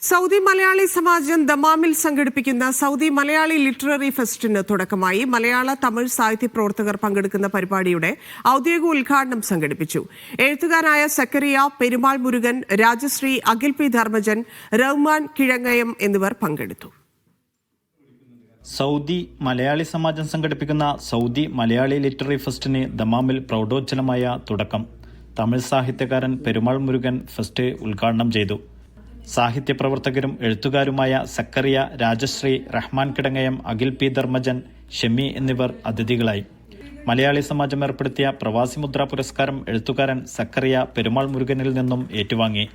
Saudi Malayali സമാജം ദമാമിൽ സംഘടിപ്പിക്കുന്ന Saudi Malayali literary ഫെസ്റ്റിന് തുടക്കമായി. മലയാള തമിഴ് സാഹിത്യ പ്രവർത്തകർ പങ്കെടുക്കുന്ന പരിപാടിയുടെ ഔദ്യോഗിക ഉദ്ഘാടനം സംഘടിപ്പിച്ചു. എഴുത്തുകാരായ സക്കറിയ, പെരുമാൾ മുരുകൻ, രാജശ്രീ, അഖിൽ പി ധർമ്മജൻ, റഹ്മാൻ കിഴങ്ങയം എന്നിവർ പങ്കെടുത്തു. സൗദി മലയാളി സമാജം സംഘടിപ്പിക്കുന്ന സൗദി മലയാളി ലിറ്റററി ഫെസ്റ്റിന് ദമാമിൽ പ്രൗഢോജ്ജലമായ തുടക്കം. തമിഴ് സാഹിത്യകാരൻ പെരുമാൾ മുരുകൻ ഫെസ്റ്റ് ഉദ്ഘാടനം ചെയ്തു. സാഹിത്യ പ്രവർത്തകരും എഴുത്തുകാരുമായ സക്കറിയ, രാജശ്രീ, റഹ്മാൻ കിടങ്ങയം, അഖിൽ പി ധർമ്മജൻ, ഷെമി എന്നിവർ അതിഥികളായി. മലയാളി സമാജം ഏർപ്പെടുത്തിയ പ്രവാസി മുദ്ര പുരസ്കാരം എഴുത്തുകാരൻ സക്കറിയ പെരുമാൾ മുരുകനിൽ നിന്നും ഏറ്റുവാങ്ങി.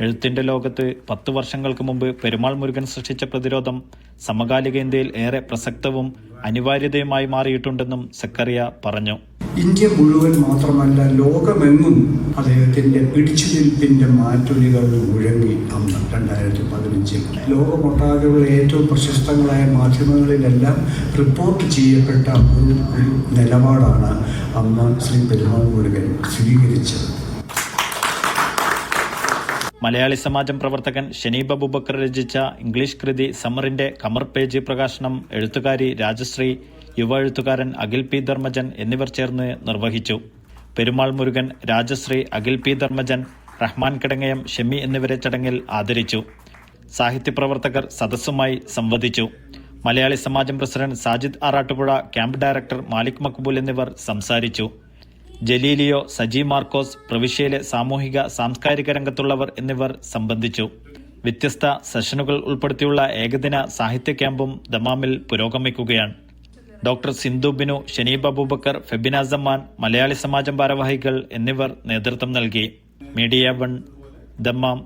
എഴുത്തിന്റെ ലോകത്ത് 10 വർഷങ്ങൾക്ക് മുമ്പ് പെരുമാൾ മുരുകൻ സൃഷ്ടിച്ച പ്രതിരോധം സമകാലിക ഇന്ത്യയിൽ ഏറെ പ്രസക്തവും അനിവാര്യതയുമായി മാറിയിട്ടുണ്ടെന്നും സക്കറിയ പറഞ്ഞു. ഇന്ത്യ മുഴുവൻ മാത്രമല്ല, ലോകമെങ്ങും അദ്ദേഹത്തിന്റെ പിടിച്ചുനിൽപ്പിന്റെ മാറ്റൊലികൾ മുഴങ്ങി. അന്ന് 2015 ലോകമൊട്ടാകെയുള്ള ഏറ്റവും പ്രശസ്തങ്ങളായ മാധ്യമങ്ങളിലെല്ലാം റിപ്പോർട്ട് ചെയ്യപ്പെട്ട ഒരു നിലപാടാണ് അന്ന് ശ്രീ പെരുമാൾ മുരുകൻ സ്വീകരിച്ചത്. മലയാളി സമാജം പ്രവർത്തകൻ ഷനീബ് അബൂബക്കർ രചിച്ച ഇംഗ്ലീഷ് കൃതി സമറിന്റെ കമർ പേജ് പ്രകാശനം എഴുത്തുകാരി രാജശ്രീ, യുവ എഴുത്തുകാരൻ അഖിൽ പി ധർമ്മജൻ എന്നിവർ ചേർന്ന് നിർവഹിച്ചു. പെരുമാൾ മുരുകൻ, രാജശ്രീ, അഖിൽ പി ധർമ്മജൻ, റഹ്മാൻ കിടങ്ങയം, ഷെമി എന്നിവരെ ചടങ്ങിൽ ആദരിച്ചു. സാഹിത്യപ്രവർത്തകർ സദസ്സുമായി സംവദിച്ചു. Malayali Samajam president Sajid Arattupuzha, camp director Malik Maqbool എന്നിവർ സംസാരിച്ചു. ജലീലിയോ, സജി മാർക്കോസ്, പ്രവിശ്യയിലെ സാമൂഹിക സാംസ്കാരിക രംഗത്തുള്ളവർ എന്നിവർ സംബന്ധിച്ചു. വ്യത്യസ്ത സെഷനുകൾ ഉൾപ്പെടുത്തിയുള്ള ഏകദിന സാഹിത്യ ക്യാമ്പും ദമാമിൽ പുരോഗമിക്കുകയാണ്. ഡോക്ടർ സിന്ധു ബിനു, ഷനീബ് അബൂബക്കർ, ഫെബിന സമ്മാൻ, മലയാളി സമാജം ഭാരവാഹികൾ എന്നിവർ നേതൃത്വം നൽകി. Media 1 Dammam.